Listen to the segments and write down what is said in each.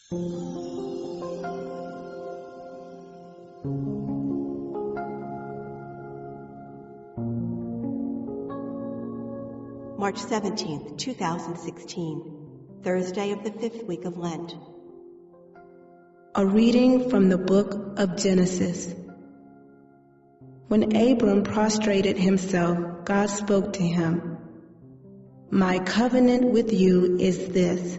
March 17th, 2016, Thursday of the 5th week of Lent. A reading from the book of Genesis. When Abram prostrated himself, God spoke to him. My covenant with you is this.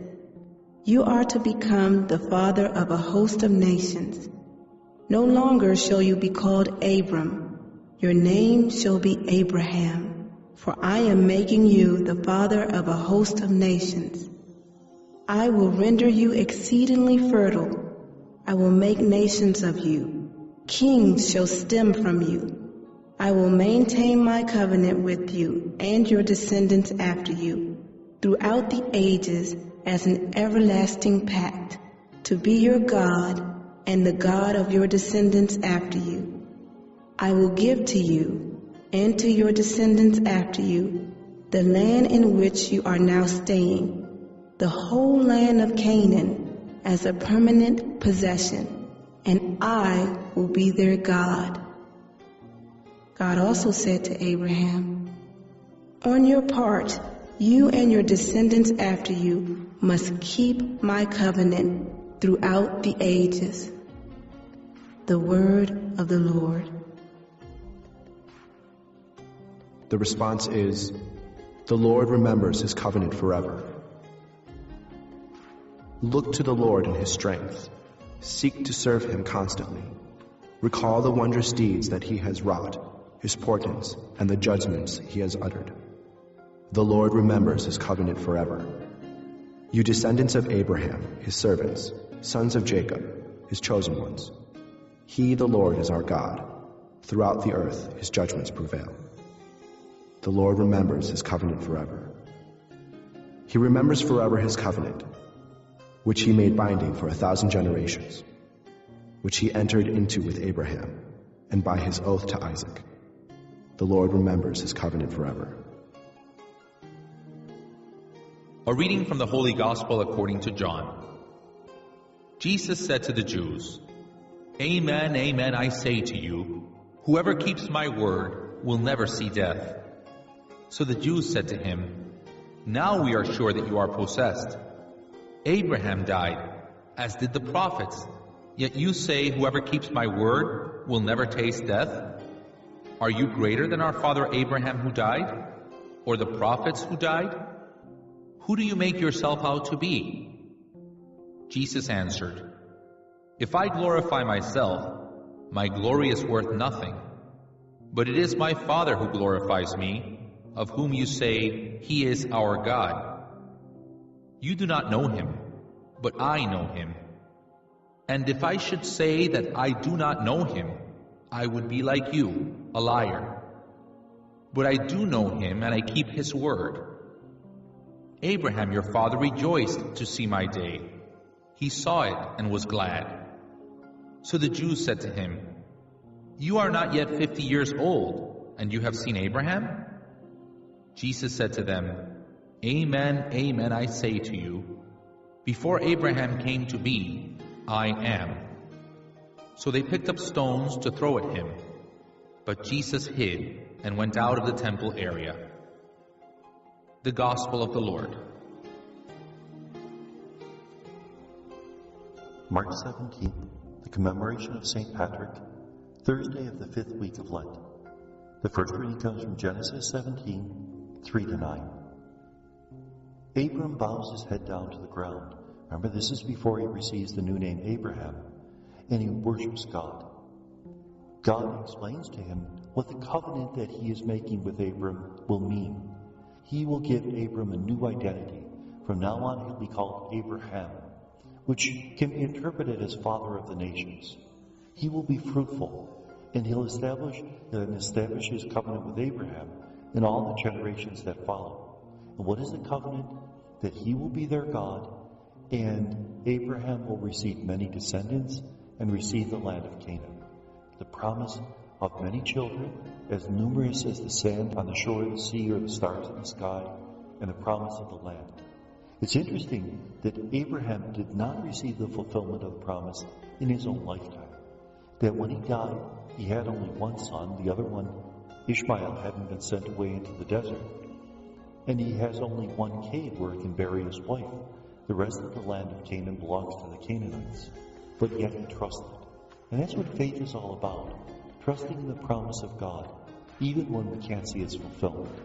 You are to become the father of a host of nations. No longer shall you be called Abram. Your name shall be Abraham, for I am making you the father of a host of nations. I will render you exceedingly fertile. I will make nations of you. Kings shall stem from you. I will maintain my covenant with you and your descendants after you throughout the ages as an everlasting pact, to be your God and the God of your descendants after you. I will give to you and to your descendants after you the land in which you are now staying, the whole land of Canaan as a permanent possession, and I will be their God. God also said to Abraham, on your part, you and your descendants after you must keep my covenant throughout the ages. The word of the Lord. The response is, the Lord remembers his covenant forever. Look to the Lord in his strength. Seek to serve him constantly. Recall the wondrous deeds that he has wrought, his portents, and the judgments he has uttered. The Lord remembers his covenant forever. You descendants of Abraham, his servants, sons of Jacob, his chosen ones. He, the Lord, is our God. Throughout the earth, his judgments prevail. The Lord remembers his covenant forever. He remembers forever his covenant, which he made binding for 1,000 generations, which he entered into with Abraham, and by his oath to Isaac. The Lord remembers his covenant forever. A reading from the Holy Gospel according to John. Jesus said to the Jews, Amen, amen, I say to you, whoever keeps my word will never see death. So the Jews said to him, Now we are sure that you are possessed. Abraham died, as did the prophets, yet you say, whoever keeps my word will never taste death? Are you greater than our father Abraham who died? Or the prophets who died? Who do you make yourself out to be? Jesus answered, If I glorify myself, my glory is worth nothing. But it is my Father who glorifies me, of whom you say, He is our God. You do not know him, but I know him. And if I should say that I do not know him, I would be like you, a liar. But I do know him, and I keep his word. Abraham your father rejoiced to see my day. He saw it and was glad. So the Jews said to him, You are not yet 50 years old, and you have seen Abraham? Jesus said to them, Amen, amen, I say to you, before Abraham came to be, I am. So they picked up stones to throw at him, but Jesus hid and went out of the temple area. The Gospel of the Lord. March 17th, the commemoration of St. Patrick, Thursday of the 5th week of Lent. The first reading comes from Genesis 17, 3-9. Abram bows his head down to the ground. Remember, this is before he receives the new name Abraham, and he worships God. God explains to him what the covenant that he is making with Abram will mean. He will give Abram a new identity. From now on, he'll be called Abraham, which can be interpreted as father of the nations. He will be fruitful, and he'll establish his covenant with Abraham and all the generations that follow. And what is the covenant? That he will be their God, and Abraham will receive many descendants and receive the land of Canaan. The promise of many children, as numerous as the sand on the shore of the sea or the stars in the sky, and the promise of the land. It's interesting that Abraham did not receive the fulfillment of the promise in his own lifetime. That when he died, he had only one son, the other one, Ishmael, hadn't been sent away into the desert. And he has only one cave where he can bury his wife. The rest of the land of Canaan belongs to the Canaanites. But yet he trusted. And that's what faith is all about. Trusting in the promise of God, even when we can't see its fulfillment.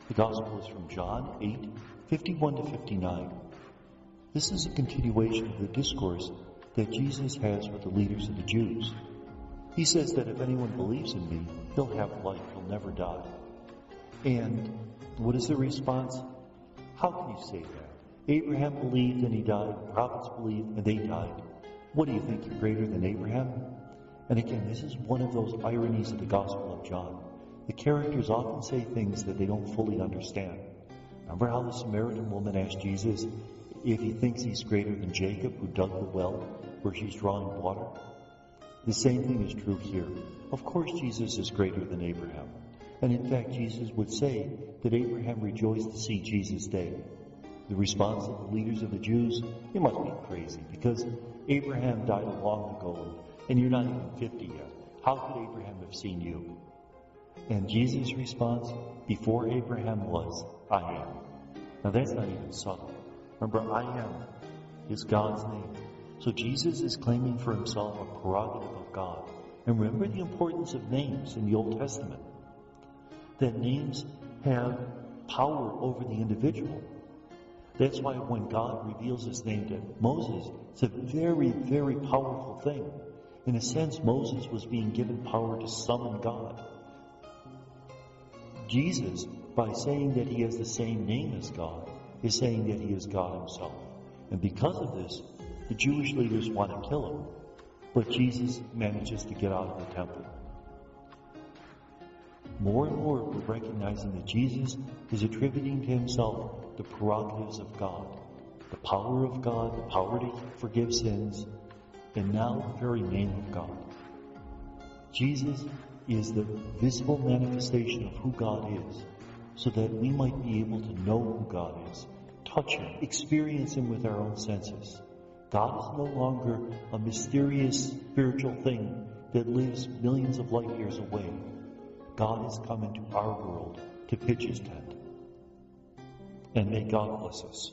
The Gospel is from John 8, 51 to 59. This is a continuation of the discourse that Jesus has with the leaders of the Jews. He says that if anyone believes in me, he'll have life, he'll never die. And what is the response? How can you say that? Abraham believed and he died, the prophets believed and they died. What do you think, you're greater than Abraham? And again, this is one of those ironies of the Gospel of John. The characters often say things that they don't fully understand. Remember how the Samaritan woman asked Jesus if he thinks he's greater than Jacob, who dug the well where she's drawing water? The same thing is true here. Of course Jesus is greater than Abraham. And in fact, Jesus would say that Abraham rejoiced to see Jesus' day. The response of the leaders of the Jews, you must be crazy, because Abraham died long ago, and you're not even 50 yet. How could Abraham have seen you? And Jesus' response, before Abraham was, I am. Now that's not even subtle. Remember, I am is God's name. So Jesus is claiming for himself a prerogative of God. And remember the importance of names in the Old Testament. That names have power over the individual. That's why when God reveals his name to Moses, it's a very, very powerful thing. In a sense, Moses was being given power to summon God. Jesus, by saying that he has the same name as God, is saying that he is God himself. And because of this, the Jewish leaders want to kill him. But Jesus manages to get out of the temple. More and more, we're recognizing that Jesus is attributing to himself the prerogatives of God, the power of God, the power to forgive sins, and now the very name of God. Jesus is the visible manifestation of who God is, so that we might be able to know who God is, touch him, experience him with our own senses. God is no longer a mysterious spiritual thing that lives millions of light years away. God has come into our world to pitch his tent. And may God bless us.